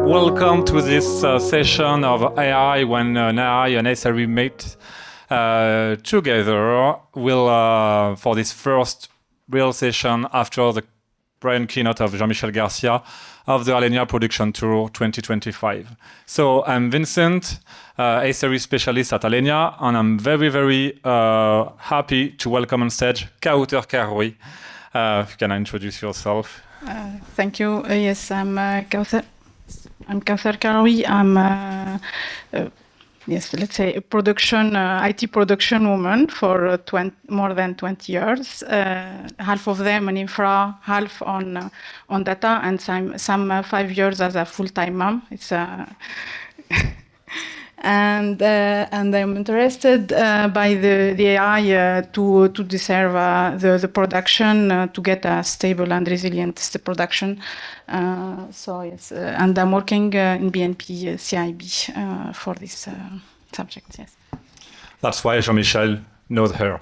Welcome to this session of AI when an AI and SRE meet together. We'll for this first real session after the brilliant keynote of Jean-Michel Garcia of the Alenia Production Tour 2025. So I'm Vincent, SRE specialist at Alenia, and I'm very happy to welcome on stage Kauter Karoui. If you can introduce yourself. Thank you. Yes, I'm Kauter. I'm Kauter Karoui. I'm yes, let's say a production IT production woman for more than 20 years. Half of them on infra, half on data, and some 5 years as a full-time mom. It's and I'm interested by the AI to deserve the production to get a stable and resilient production. So yes, and I'm working in BNP CIB for this subject. Yes. That's why Jean-Michel knows her.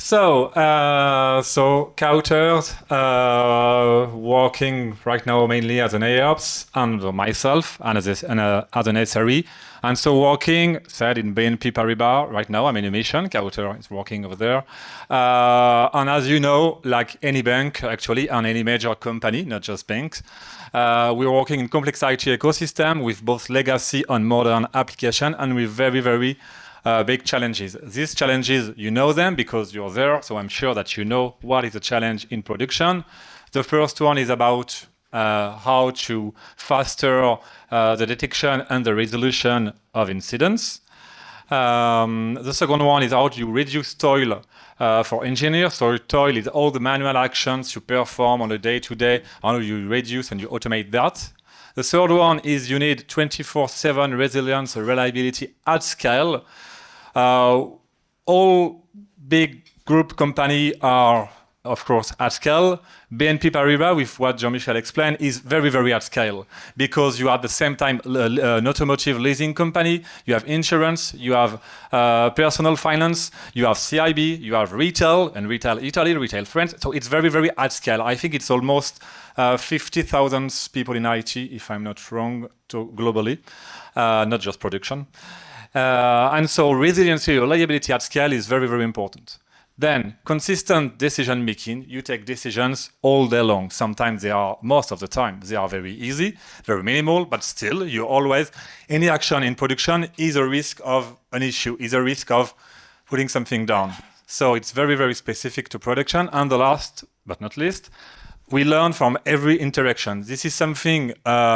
So Kauter, working right now mainly as an AIOps, and myself, and as an SRE. And so working, said in BNP Paribas, right now I'm in a mission, Kauter is working over there. And as you know, like any bank actually, and any major company, not just banks, we're working in complex IT ecosystem with both legacy and modern application, and with very big challenges. These challenges, you know them because you're there, so I'm sure that you know what is a challenge in production. The first one is about how to foster the detection and the resolution of incidents. The second one is how do you reduce toil for engineers. So toil is all the manual actions you perform on a day-to-day, how you reduce and you automate that. The third one is you need 24/7 resilience and reliability at scale. All big group companies are, of course, at scale. BNP Paribas, with what Jean-Michel explained, is very at scale because you are at the same time an automotive leasing company, you have insurance, you have personal finance, you have CIB, you have retail, and retail Italy, retail France. So it's very at scale. I think it's almost 50,000 people in IT, if I'm not wrong, globally, not just production. And so resiliency, reliability at scale is very important. Then consistent decision making, you take decisions all day long. Sometimes most of the time, they are very easy, very minimal, but still you always, any action in production is a risk of an issue, is a risk of putting something down. So it's very specific to production. And the last but not least, we learn from every interaction. This is something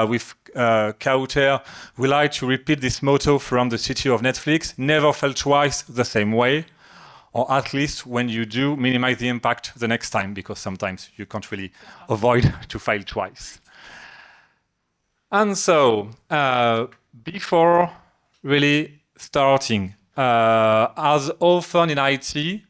with Kauter. We like to repeat this motto from the CTO of Netflix: never fail twice the same way, or at least when you do, minimize the impact the next time, because sometimes you can't really avoid to fail twice. And so before really starting, as often in IT,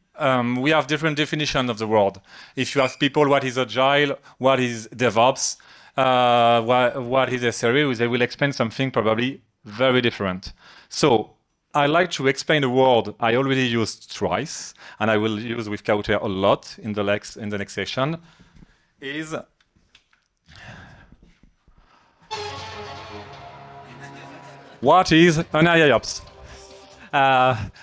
we have different definitions of the word. If you ask people what is agile, what is DevOps, what is SRE, they will explain something probably very different. So I like to explain a word I already used twice, and I will use with Kauter a lot in the next session, is what is an AIOps?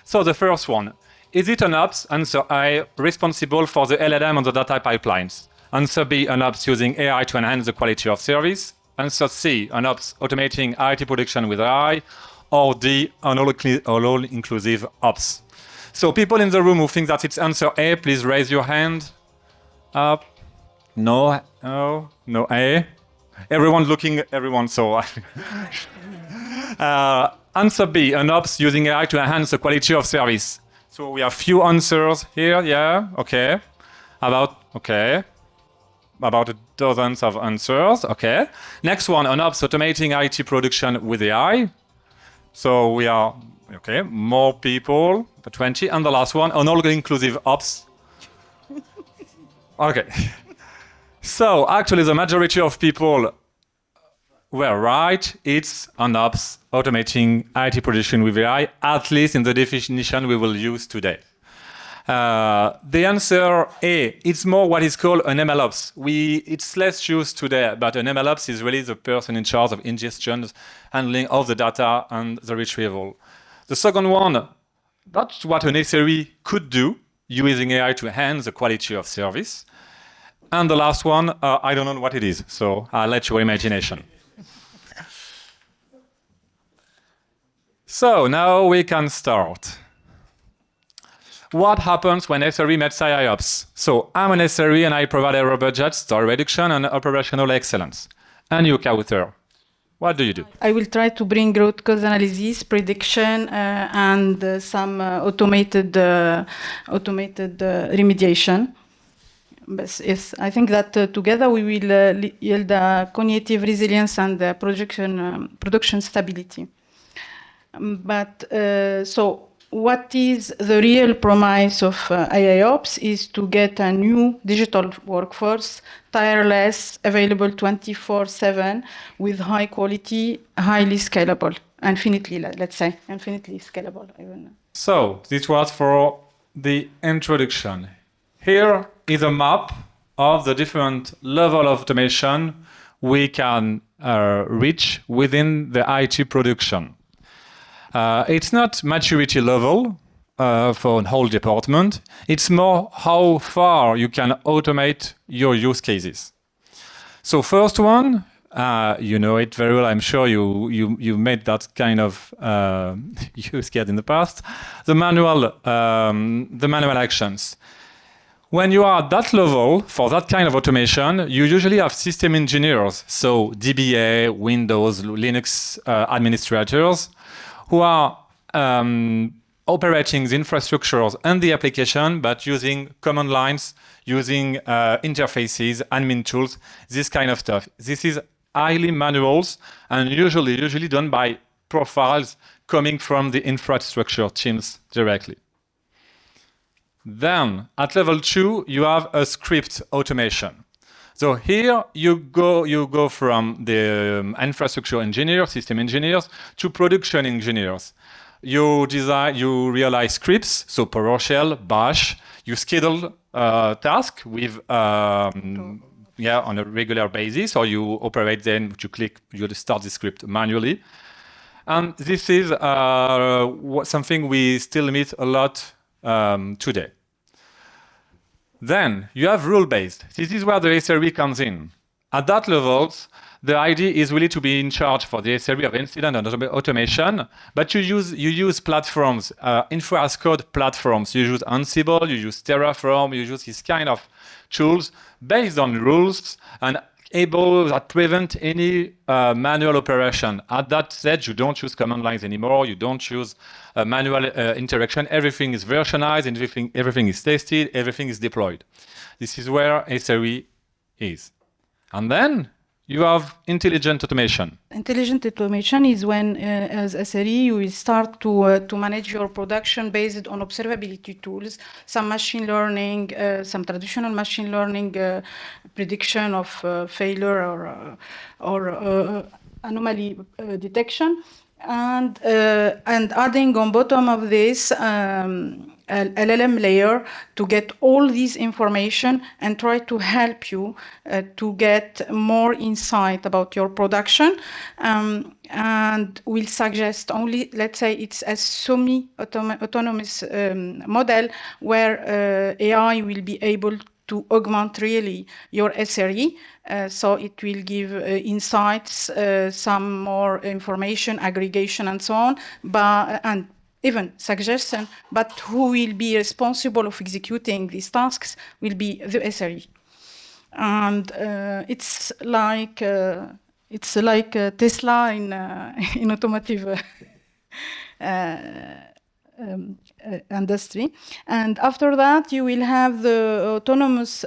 So the first one, is it an ops? Answer A, responsible for the LLM and the data pipelines. Answer B, an ops using AI to enhance the quality of service. Answer C, an ops automating IT production with AI. Or D, an all-inclusive ops. So people in the room who think that it's answer A, please raise your hand up. No A. Everyone's looking, so. Answer B, an ops using AI to enhance the quality of service. So we have few answers here, yeah, okay. About dozens of answers, okay. Next one, an ops automating IT production with AI. So we are, okay, more people, 20. And the last one, an all-inclusive ops. Okay. So actually the majority of people were right. It's an ops automating IT production with AI, at least in the definition we will use today. The answer A, it's more what is called an MLOps. It's less used today, but an MLOps is really the person in charge of ingestion, handling of the data, and the retrieval. The second one, that's what an SRE could do, using AI to enhance the quality of service. And the last one, I don't know what it is, so I'll let your imagination. So now we can start. What happens when SRE meets AIOps? So I'm an SRE and I provide error budget, story reduction, and operational excellence. And you, Kauter, what do you do? I will try to bring root cause analysis, prediction, and some automated remediation. But yes, I think that together we will yield cognitive resilience and production stability. So what is the real promise of AIOps is to get a new digital workforce, tireless, available 24/7, with high quality, highly scalable, infinitely scalable. Even. So this was for the introduction. Here is a map of the different level of automation we can reach within the IT production. It's not maturity level for a whole department. It's more how far you can automate your use cases. So first one, you know it very well. I'm sure you made that kind of use case in the past. The manual actions. When you are at that level, for that kind of automation, you usually have system engineers, so DBA, Windows, Linux administrators, who are operating the infrastructures and the application, but using command lines, using interfaces, admin tools, this kind of stuff. This is highly manuals and usually done by profiles coming from the infrastructure teams directly. Then, at level 2, you have a script automation. So here you go from the infrastructure engineers, system engineers, to production engineers. You realize scripts, so PowerShell, Bash. You schedule tasks with on a regular basis, or you operate them. You start the script manually, and this is something we still meet a lot today. Then you have rule-based. This is where the SRE comes in. At that level, the idea is really to be in charge for the SRE of incident and automation, but you use platforms, infra as code platforms. You use Ansible, you use Terraform, you use these kind of tools based on rules and able that prevent any manual operation. At that stage, you don't use command lines anymore. You don't use manual interaction. Everything is versionized, everything is tested, everything is deployed. This is where SRE is. And then you have intelligent automation. Intelligent automation is when, as SRE, you will start to manage your production based on observability tools, some machine learning, some traditional machine learning prediction of failure or anomaly detection, and adding on bottom of this LLM layer to get all this information and try to help you to get more insight about your production, and will suggest only, let's say it's a semi-autonomous model where AI will be able to augment really your SRE, so it will give insights, some more information, aggregation, and so on, and even suggestion, but who will be responsible of executing these tasks will be the SRE. And it's like Tesla in automotive industry. And after that, you will have the autonomous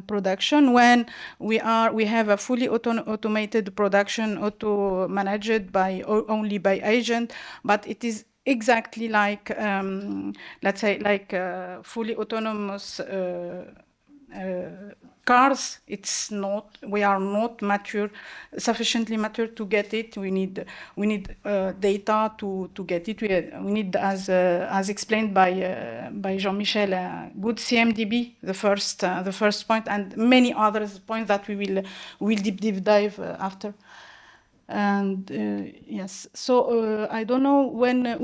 production when we have a fully automated production, managed only by agent, but it is exactly like, let's say, like fully autonomous cars, it's not. We are not sufficiently mature to get it. We need data to get it. We need, as explained by Jean-Michel, good CMDB. The first point, and many other points that we will deep dive after. And yes, so I don't know in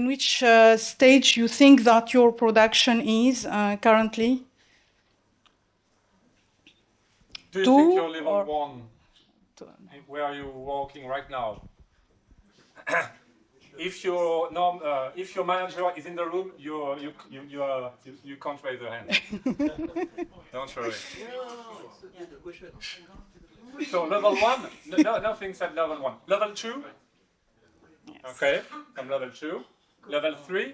which stage you think that your production is currently. Do you think you're level 1? Where are you working right now? If your manager is in the room, you can't raise your hand. Don't worry. So level 1, nothing said level 1. Level 2? Yes. Okay, from level 2. Level 3?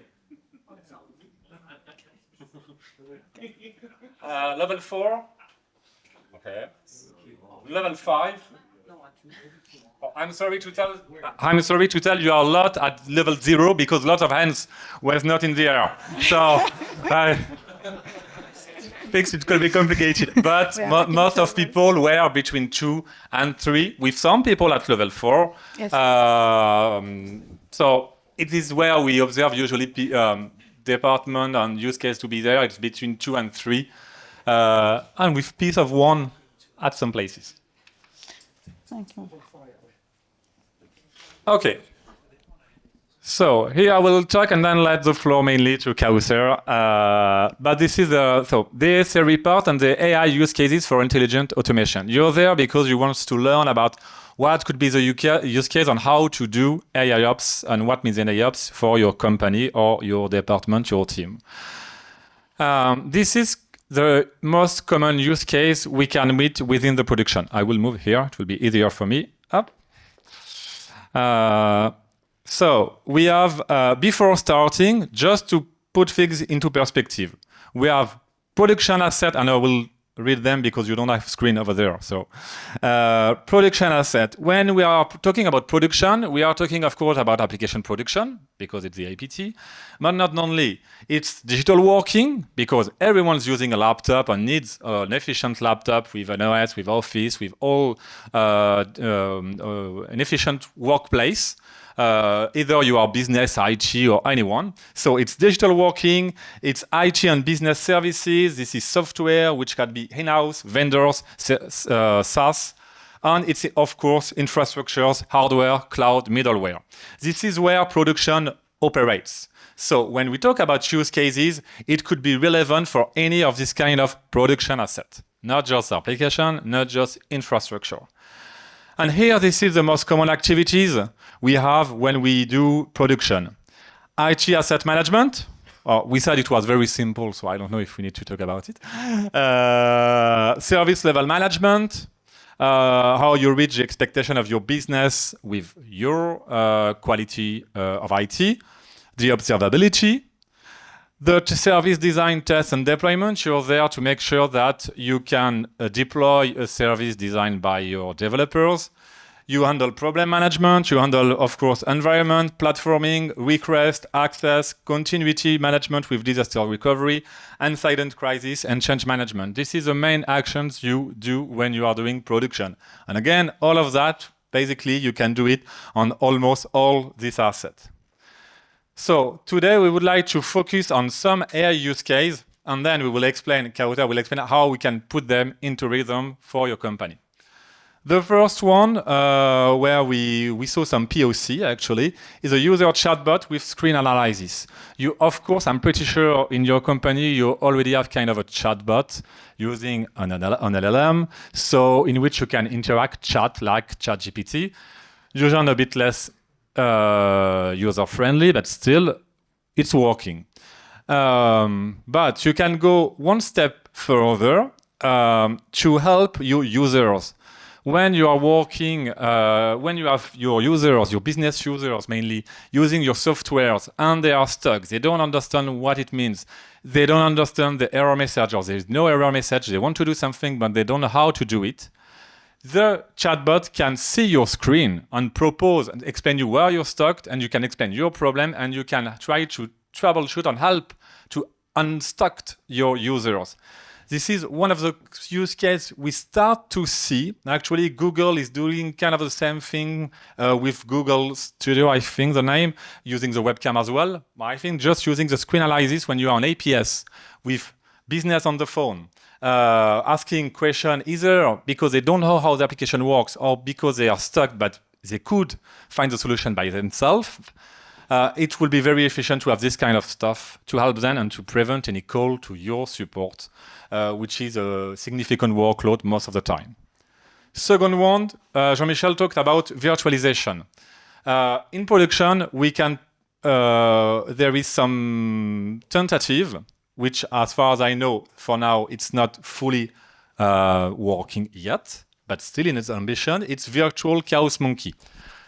Level 4? Okay. Level 5? Oh, I'm sorry to tell you are a lot at level 0 because lots of hands was not in the air. So I think it could be complicated. But most of people were between 2 and 3, with some people at level 4. Yes. So it is where we observe usually department and use case to be there. It's between 2 and 3, and with piece of 1 at some places. Thank you. Okay. So here I will talk and then let the floor mainly to Kauser. But this is the SRE part and the AI use cases for intelligent automation. You're there because you want to learn about what could be the use case on how to do AIOps and what means AIOps for your company or your department, your team. This is the most common use case we can meet within the production. I will move here. It will be easier for me. Up. So we have, before starting, just to put things into perspective, we have production asset, and I will read them because you don't have screen over there. So production asset. When we are talking about production, we are talking, of course, about application production because it's the APT, but not only. It's digital working because everyone's using a laptop and needs an efficient laptop with an OS, with Office, with all an efficient workplace. Either you are business, IT, or anyone. So it's digital working, it's IT and business services, this is software, which can be in-house, vendors, SaaS, and it's, of course, infrastructures, hardware, cloud, middleware. This is where production operates. So when we talk about use cases, it could be relevant for any of this kind of production asset, not just application, not just infrastructure. And here, this is the most common activities we have when we do production. IT asset management. We said it was very simple, so I don't know if we need to talk about it. Service level management. How you reach the expectation of your business with your quality of IT. The observability. The service design, test, and deployment, you're there to make sure that you can deploy a service designed by your developers. You handle problem management, you handle, of course, environment, platforming, request, access, continuity management with disaster recovery, and silent crisis and change management. This is the main actions you do when you are doing production. And again, all of that, basically, you can do it on almost all these assets. So today we would like to focus on some AI use case, and then we will explain, Kauta will explain how we can put them into rhythm for your company. The first one, where we saw some POC actually, is a user chatbot with screen analysis. You, of course, I'm pretty sure in your company you already have kind of a chatbot using an LLM, so in which you can interact, chat like ChatGPT, usually a bit less user-friendly, but still, it's working. But you can go one step further to help your users. When you are working, when you have your users, your business users mainly, using your softwares and they are stuck, they don't understand what it means, they don't understand the error message or there is no error message, they want to do something but they don't know how to do it, the chatbot can see your screen and propose and explain you where you're stuck, and you can explain your problem, and you can try to troubleshoot and help to unstuck your users. This is one of the use cases we start to see. Actually, Google is doing kind of the same thing with Google Studio, I think the name, using the webcam as well. I think just using the screen analysis when you are on APS with business on the phone, asking questions either because they don't know how the application works or because they are stuck, but they could find the solution by themselves. It will be very efficient to have this kind of stuff to help them and to prevent any call to your support, which is a significant workload most of the time. Second one, Jean-Michel talked about virtualization. In production, we can. There is some tentative, which, as far as I know, for now, it's not fully working yet, but still in its ambition, it's virtual Chaos Monkey.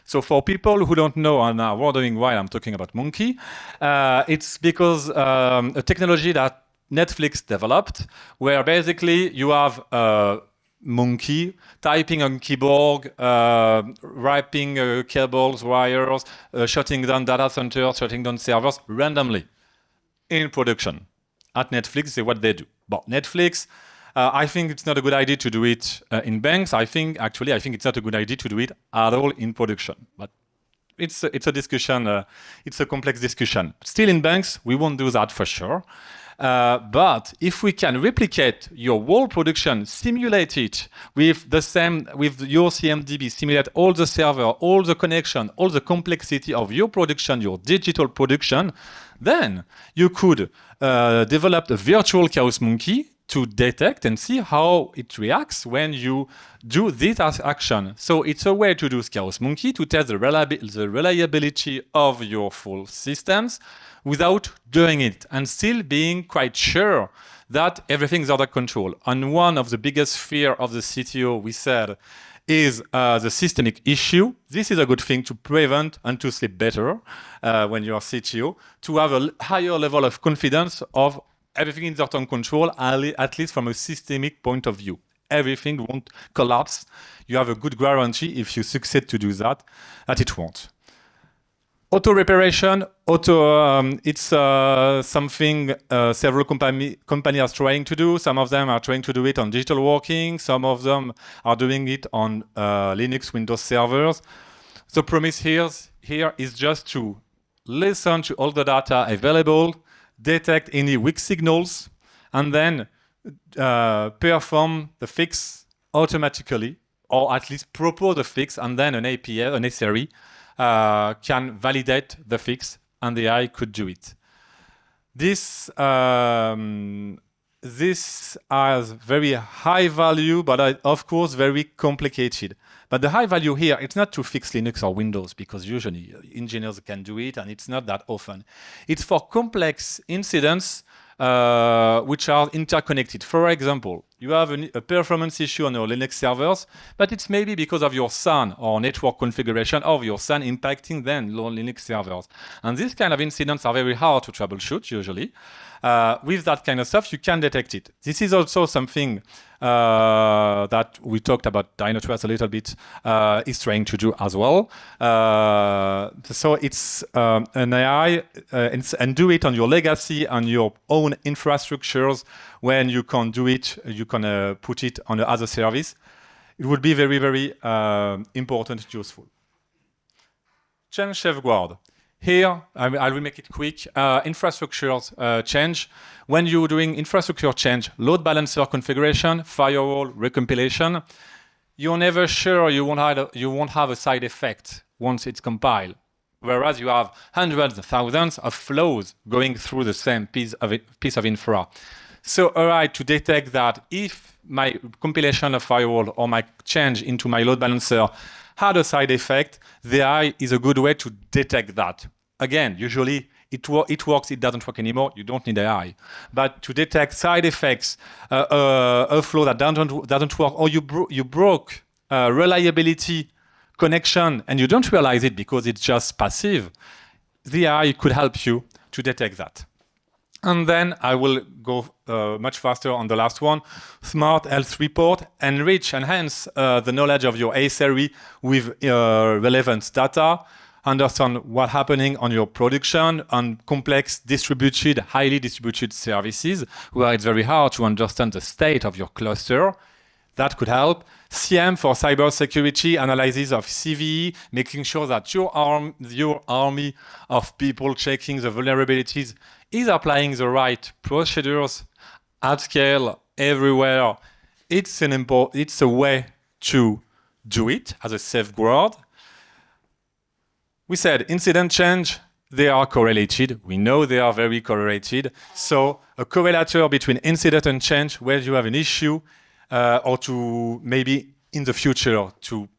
So for people who don't know and are wondering why I'm talking about Monkey, it's because a technology that Netflix developed, where basically you have a monkey typing on keyboard, wrapping cables, wires, shutting down data centers, shutting down servers randomly in production. At Netflix, c'est what they do. But Netflix, I think it's not a good idea to do it in banks. I think it's not a good idea to do it at all in production. But it's a discussion. It's a complex discussion. Still in banks, we won't do that for sure. But if we can replicate your whole production, simulate it with your CMDB, simulate all the server, all the connection, all the complexity of your production, your digital production, then you could develop a virtual Chaos Monkey to detect and see how it reacts when you do this action. So it's a way to do Chaos Monkey to test the reliability of your full systems without doing it and still being quite sure that everything is under control. And one of the biggest fear of the CTO, we said, is the systemic issue. This is a good thing to prevent and to sleep better when you are CTO, to have a higher level of confidence of everything is under control, at least from a systemic point of view. Everything won't collapse. You have a good guarantee if you succeed to do that it won't. Auto reparation, it's something several companies are trying to do. Some of them are trying to do it on digital working. Some of them are doing it on Linux, Windows servers. The promise here is just to listen to all the data available, detect any weak signals, and then perform the fix automatically, or at least propose the fix, and then an API, an SRE, can validate the fix, and the AI could do it. This has very high value, but of course very complicated. But the high value here, it's not to fix Linux or Windows, because usually engineers can do it, and it's not that often. It's for complex incidents which are interconnected. For example, you have a performance issue on your Linux servers, but it's maybe because of your SAN or network configuration of your SAN impacting then your Linux servers. And these kind of incidents are very hard to troubleshoot usually. With that kind of stuff, you can detect it. This is also something that we talked about Dynatrace a little bit, is trying to do as well. So it's an AI and do it on your legacy, on your own infrastructures. When you can do it, you can put it on the other service. It would be very, very important and useful. Change safeguard. Here, I will make it quick. Infrastructure change. When you're doing infrastructure change, load balancer configuration, firewall recompilation, you're never sure you won't have a side effect once it's compiled. Whereas you have hundreds of thousands of flows going through the same piece of infra. So, alright, to detect that if my compilation of firewall or my change into my load balancer had a side effect, the AI is a good way to detect that. Again, usually it works, it doesn't work anymore, you don't need AI. But to detect side effects, a flow that doesn't work, or you broke reliability connection and you don't realize it because it's just passive, the AI could help you to detect that. And then I will go much faster on the last one. Smart health report, enhance the knowledge of your SRE with relevant data. understand what's happening on your production, on complex distributed, highly distributed services, where it's very hard to understand the state of your cluster. That could help. CM for cybersecurity, analysis of CVE, making sure that your army of people checking the vulnerabilities is applying the right procedures at scale everywhere. It's a way to do it as a safeguard. We said incident change, they are correlated. We know they are very correlated. So a correlator between incident and change, where you have an issue, or to maybe in the future to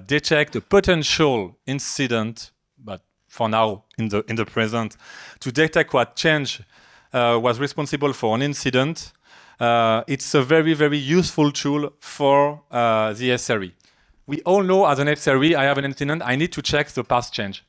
detect a potential incident, but for now in the present, to detect what change was responsible for an incident. It's a very, very useful tool for the SRE. We all know as an SRE, I have an incident, I need to check the past change.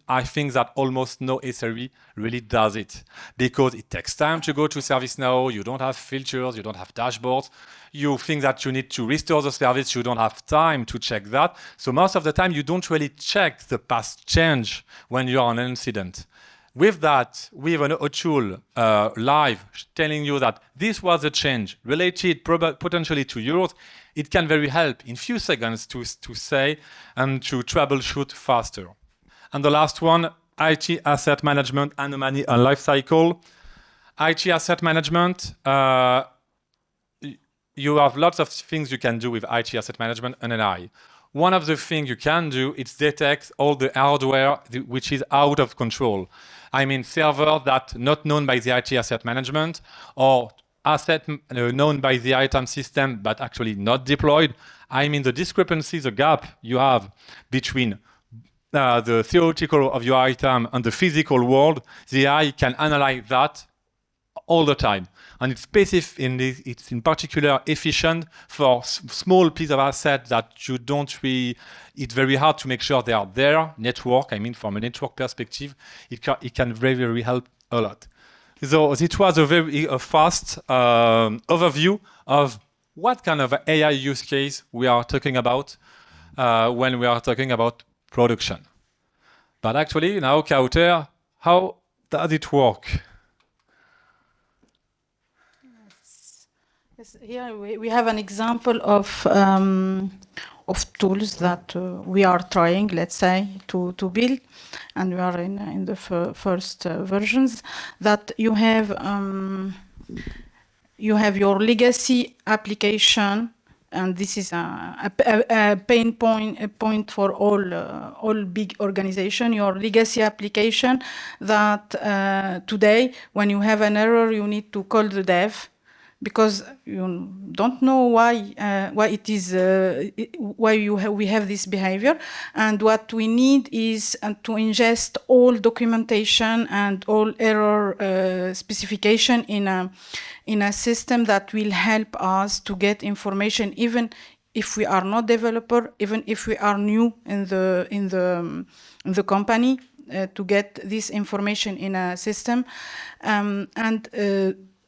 I think that almost no SRE really does it because it takes time to go to ServiceNow. You don't have filters, you don't have dashboards. You think that you need to restore the service, you don't have time to check that. So most of the time, you don't really check the past change when you're on an incident. With that, we have a tool live telling you that this was a change related potentially to yours. It can very help in few seconds to say and to troubleshoot faster. And the last one, IT asset management, anomaly and lifecycle. IT asset management, you have lots of things you can do with IT asset management and NI. One of the things you can do is detect all the hardware which is out of control. I mean, server that not known by the IT asset management, or asset known by the item system but actually not deployed. I mean, the discrepancy, the gap you have between the theoretical of your item and the physical world, the AI can analyze that all the time. And it's it's in particular efficient for small piece of asset that you don't really, it's very hard to make sure they are there. Network, I mean, from a network perspective, it can very, very help a lot. So it was a very fast overview of what kind of AI use case we are talking about when we are talking about production. But actually, now, Kauter, how does it work? Yes, here we have an example of tools that we are trying, let's say, to build, and we are in the first versions. That you have your legacy application. And this is a pain point for all big organization. Your legacy application that today, when you have an error, you need to call the dev because you don't know why it is why we have this behavior. And what we need is to ingest all documentation and all error specification in a system that will help us to get information, even if we are not developer, even if we are new in the company, to get this information in a system.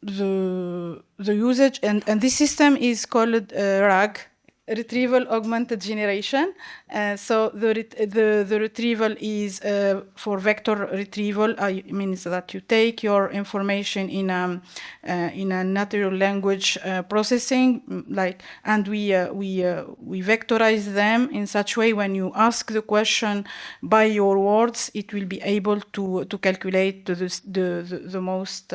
The usage and this system is called RAG, Retrieval Augmented Generation. So the retrieval is for vector retrieval. Means that you take your information in a natural language processing, and we vectorize them in such way when you ask the question by your words, it will be able to calculate the most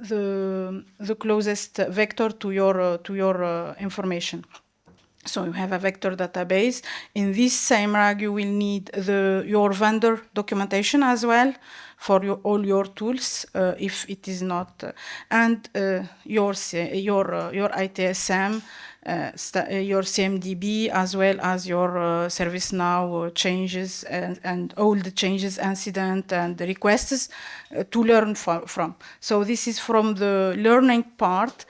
the closest vector to your information. So you have a vector database. In this same RAG, you will need your vendor documentation as well for all your tools, if it is not, and your ITSM, your CMDB, as well as your ServiceNow changes and all the changes, incident and requests to learn from. So this is from the learning part.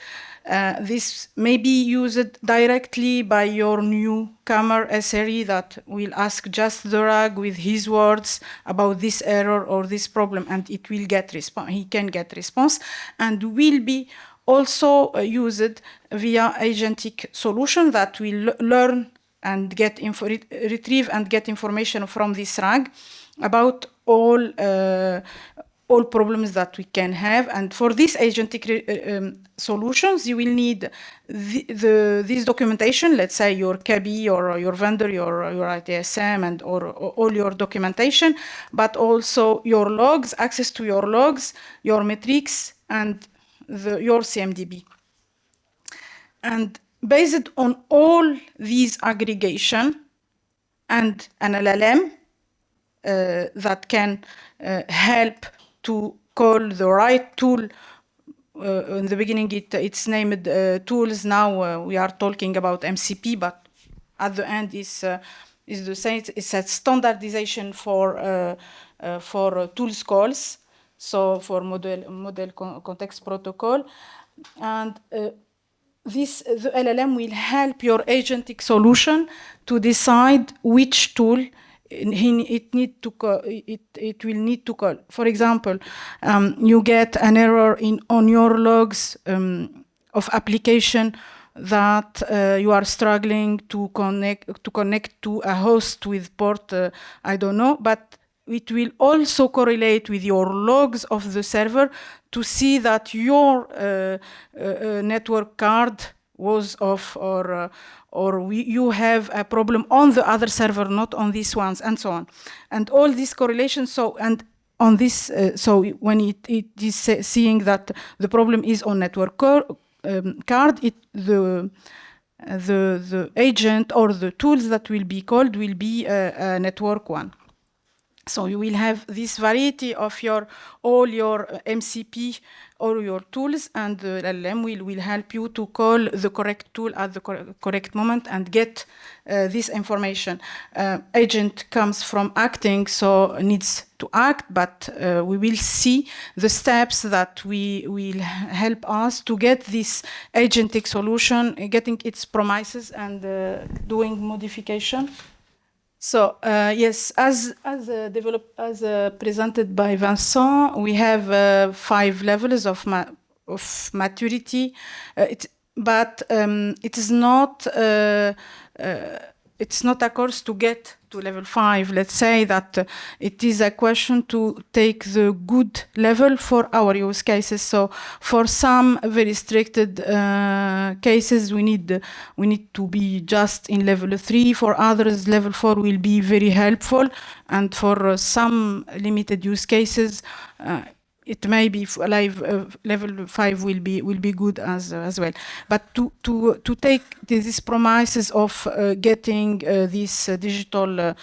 This may be used directly by your newcomer SRE that will ask just the RAG with his words about this error or this problem, and it will get response. He can get response, and will be also used via agentic solution that will learn and retrieve and get information from this RAG about all problems that we can have. And for these agentic solutions, you will need this documentation, let's say your KB or your vendor, your ITSM, and or all your documentation, but also your logs, access to your logs, your metrics, and your CMDB. And based on all these aggregation and an LLM that can help to call the right tool. In the beginning, it's named tools. Now we are talking about MCP, but at the end is the same. It's a standardization for tools calls. So for model context protocol, and the LLM will help your agentic solution to decide which tool it will need to call. For example, you get an error on your logs of application that you are struggling to connect to a host with port I don't know, but it will also correlate with your logs of the server to see that your network card was off, or you have a problem on the other server, not on these ones, and so on. And all these correlations, so, and on this, so when it is seeing that the problem is on network card, the agent or the tools that will be called will be a network one. So you will have this variety of all your MCP or your tools, and the LLM will help you to call the correct tool at the correct moment and get this information. Agent comes from acting, so needs to act, but we will see the steps that will help us to get this agentic solution, getting its promises and doing modification. So yes, as presented by Vincent, we have 5 levels of maturity, but it is not. It's not a course to get to level 5. Let's say that it is a question to take the good level for our use cases. So for some very restricted cases, we need to be just in level 3. For others, level 4 will be very helpful. And for some limited use cases, it may be level 5 will be good as well. But to take these promises of getting this digital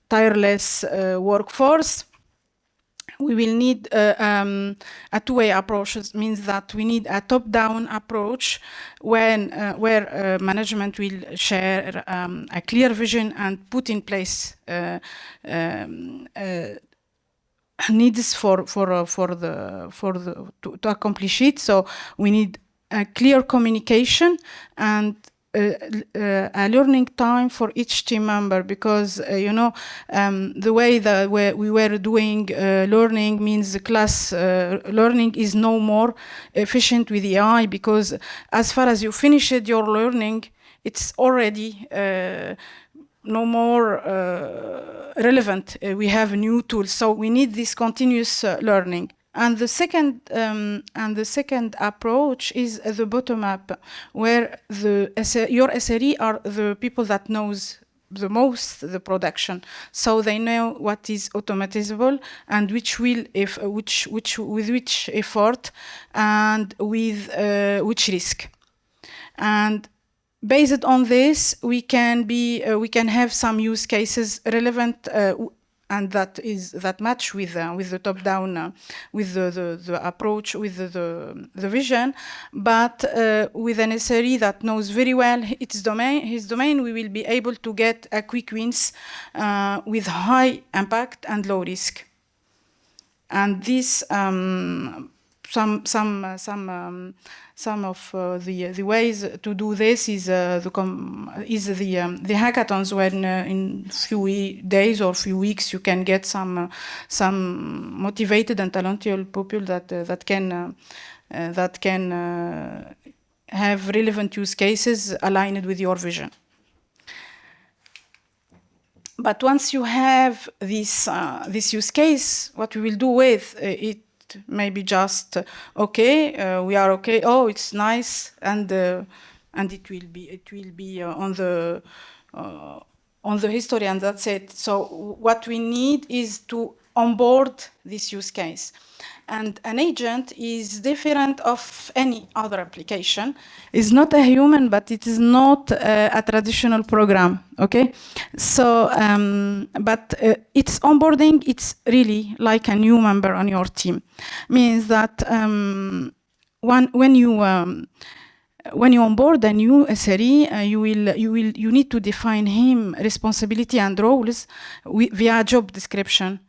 tireless workforce, we will need a two-way approach. It means that we need a top-down approach where management will share a clear vision and put in place needs to accomplish it. So we need a clear communication and a learning time for each team member, because the way that we were doing learning means the class learning is no more efficient with AI, because as far as you finished your learning, it's already no more relevant. We have new tools, so we need this continuous learning. And the second approach is the bottom up, where your SRE are the people that knows the most the production, so they know what is automatizable and with which effort and with which risk. And based on this, we can have some use cases relevant and that match with the top down, with the approach, with the vision. But with an SRE that knows very well his domain, we will be able to get a quick wins with high impact and low risk. And this some of the ways to do this is the hackathons, when in few days or few weeks you can get some motivated and talented people that can have relevant use cases aligned with your vision. But once you have this use case, what we will do with it may be just okay, we are okay. Oh, it's nice, and it will be on the history, and that's it. So what we need is to onboard this use case. And an agent is different of any other application. It's not a human, but it is not a traditional program, okay? So, but its onboarding, it's really like a new member on your team. Means that when you onboard a new SRE, you need to define him responsibility and roles via job description.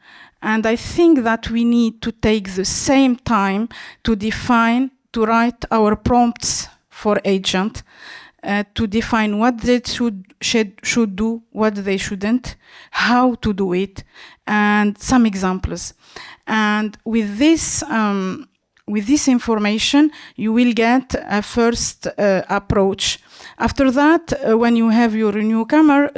And I think that we need to take the same time to write our prompts for agent, to define what they should do, what they shouldn't, how to do it, and some examples. And with this information, you will get a first approach. After that, when you have your newcomer,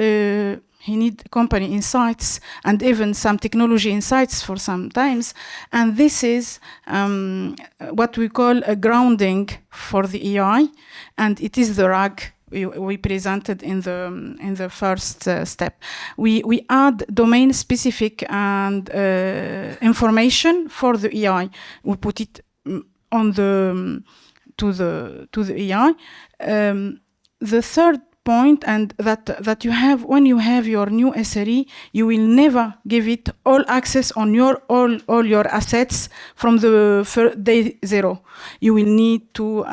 he needs company insights and even some technology insights for some times. And this is what we call a grounding for the AI. And it is the RAG we presented in the first step. We add domain specific and information for the AI. We put it on to the AI. The third point, and that you have when you have your new SRE, you will never give it all access on all your assets from the day zero. You will need to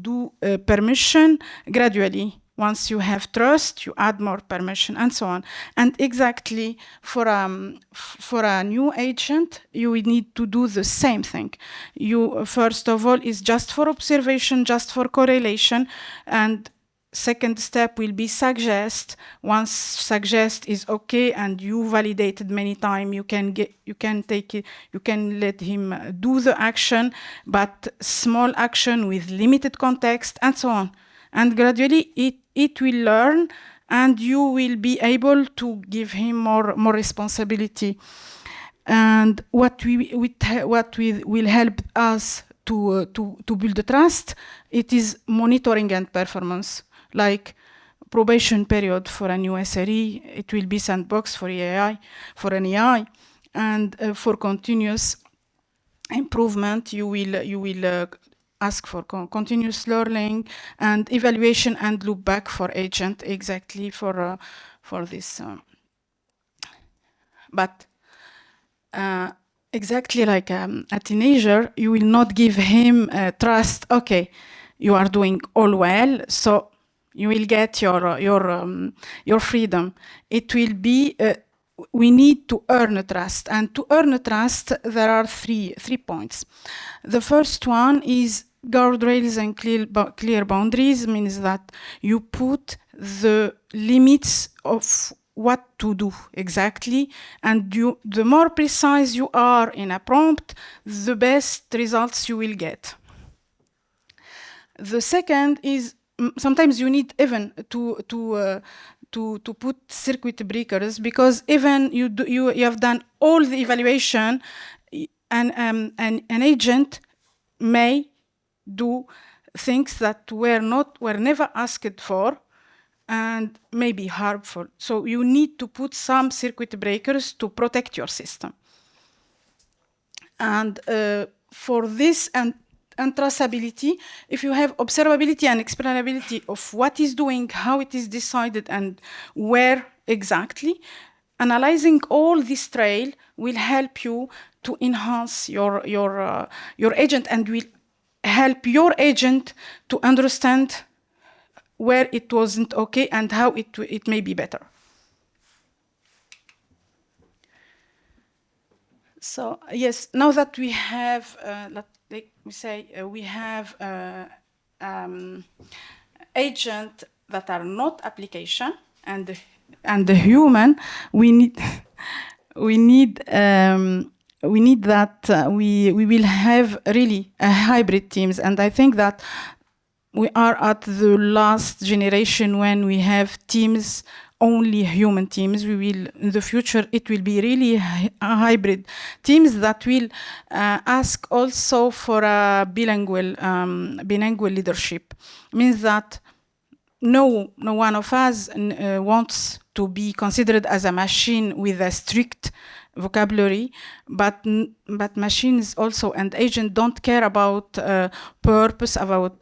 do permission gradually. Once you have trust, you add more permission, and so on. And exactly for a new agent, you will need to do the same thing. You first of all is just for observation, just for correlation, and second step will be suggest. Once suggest is okay and you validated many times, you can take it, you can let him do the action, but small action with limited context, and so on. And gradually it will learn, and you will be able to give him more responsibility. And what will help us to build the trust, it is monitoring and performance. Like probation period for a new SRE, it will be sandbox for an AI, and for continuous improvement, you will ask for continuous learning and evaluation and loop back for agent, exactly for this. But exactly like a teenager, you will not give him trust. Okay, you are doing all well, so you will get your freedom. It will be. We need to earn trust, and to earn trust, there are three points. The first one is guardrails and clear boundaries. Means that you put the limits of what to do exactly, and the more precise you are in a prompt, the best results you will get. The second is sometimes you need even to put circuit breakers, because even you have done all the evaluation, and an agent may do things that were never asked for and may be harmful. So you need to put some circuit breakers to protect your system. And for this and traceability, if you have observability and explainability of what is doing, how it is decided, and where exactly, analyzing all this trail will help you to enhance your agent, and will help your agent to understand where it wasn't okay and how it may be better. So yes, now that we have, let me say, we have agents that are not application and the human, we need that we will have really a hybrid teams. And I think that we are at the last generation when we have teams, only human teams. We will, in the future, it will be really hybrid teams that will ask also for a bilingual leadership. Means that no one of us wants to be considered as a machine with a strict vocabulary, but machines also and agents don't care about purpose, about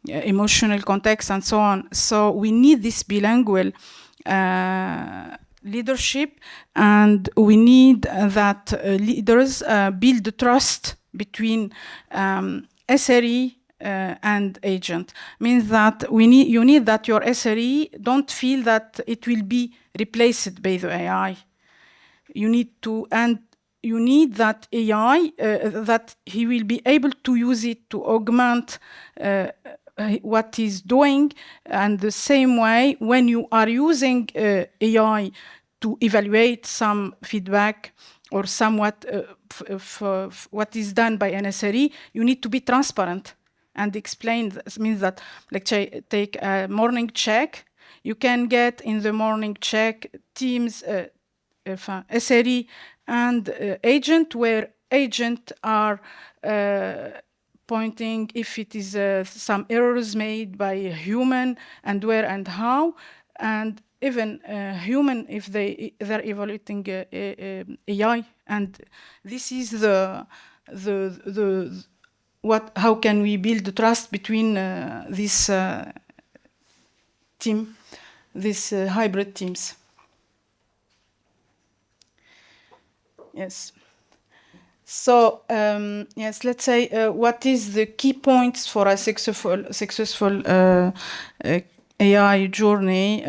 emotional context and so on. So we need this bilingual leadership, and we need that leaders build the trust between SRE and agent. Means that you need that your SRE don't feel that it will be replaced by the AI. You need to, and you need that AI that he will be able to use it to augment what he's doing. And the same way, when you are using AI to evaluate some feedback or somewhat what is done by an SRE, you need to be transparent and explain. This means that, like, take a morning check. You can get in the morning check teams, SRE and agent, where agent are pointing if it is some errors made by a human and where and how, and even human if they're evaluating AI. And this is the how can we build the trust between this team, these hybrid teams. Yes. So yes, let's say what is the key points for a successful AI journey?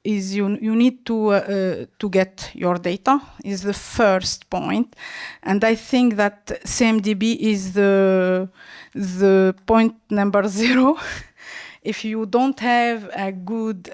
Is you need to get your data is the first point, and I think that CMDB is the point number 0. If you don't have a good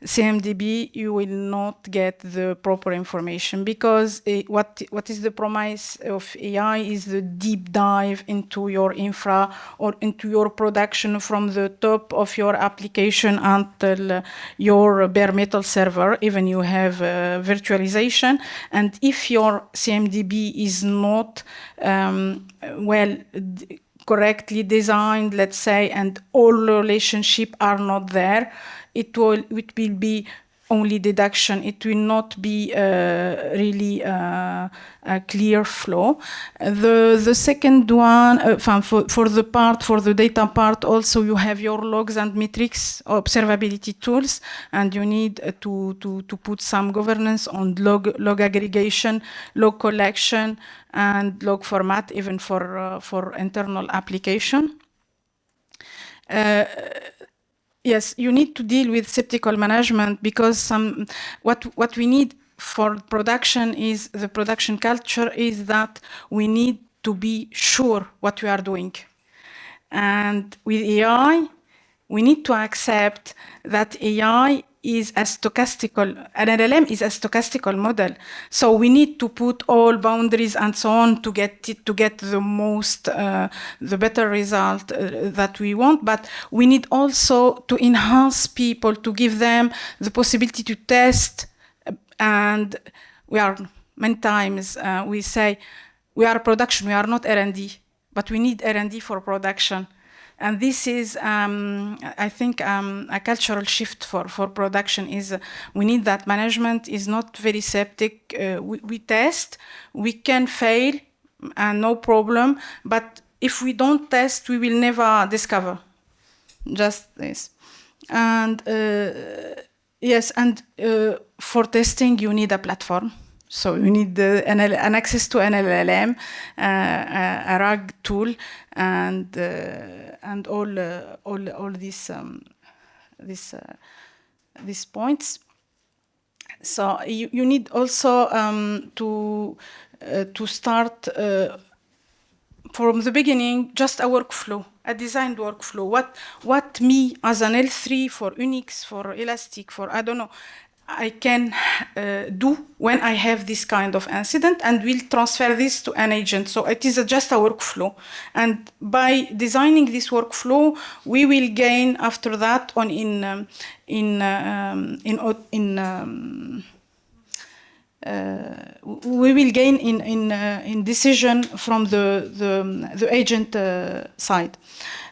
CMDB, you will not get the proper information, because what is the promise of AI is the deep dive into your infra or into your production from the top of your application until your bare metal server, even you have virtualization. And if your CMDB is not correctly designed, let's say, and all relationship are not there, it will be only deduction. It will not be really a clear flow. The second one, for the data part, also you have your logs and metrics observability tools, and you need to put some governance on log aggregation, log collection, and log format, even for internal application. Yes, you need to deal with skeptical management, because what we need for production is the production culture is that we need to be sure what we are doing. And with AI, we need to accept that AI is an LLM is a stochastical model. So we need to put all boundaries and so on to get the most, the better result that we want. But we need also to enhance people, to give them the possibility to test. And we are, many times, we say, we are production, we are not R&D, but we need R&D for production. And this is, I think, a cultural shift for production is we need that management is not very skeptic. We test, we can fail, and no problem. But if we don't test, we will never discover. Just this. And yes, and for testing, you need a platform. So you need an access to an LLM, a RAG tool, and all these points. So you need also to start from the beginning, just a workflow, a designed workflow. What me as an L3 for Unix, for Elastic, for I don't know, I can do when I have this kind of incident, and we'll transfer this to an agent. So it is just a workflow. And by designing this workflow, we will gain after that on we will gain in decision from the agent side.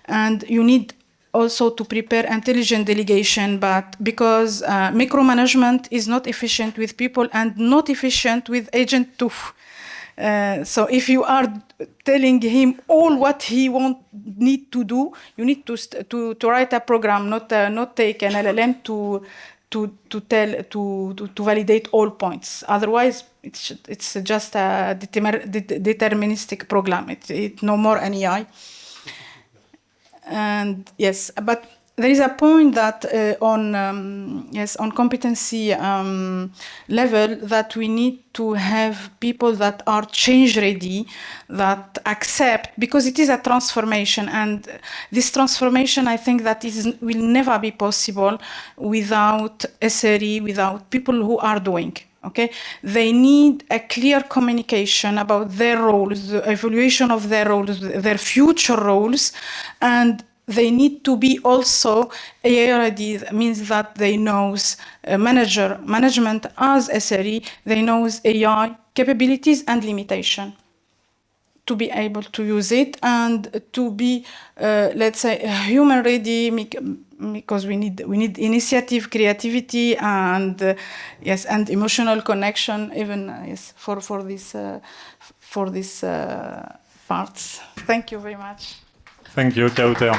And you need also to prepare intelligent delegation, but because micromanagement is not efficient with people and not efficient with agent too. So if you are telling him all what he need to do, you need to write a program, not take an LLM to validate all points. Otherwise, it's just a deterministic program. It's no more an AI. And yes, but there is a point that on competency level, that we need to have people that are change ready, that accept, because it is a transformation, and this transformation, I think that will never be possible without SRE, without people who are doing. Okay, they need a clear communication about their roles, the evaluation of their roles, their future roles, and they need to be also AI ready. That means that they knows management as SRE, they knows AI capabilities and limitation, to be able to use it and to be, let's say, human ready, because we need initiative, creativity, and yes, and emotional connection, even yes, for this parts. Thank you very much. Thank you, Kauter.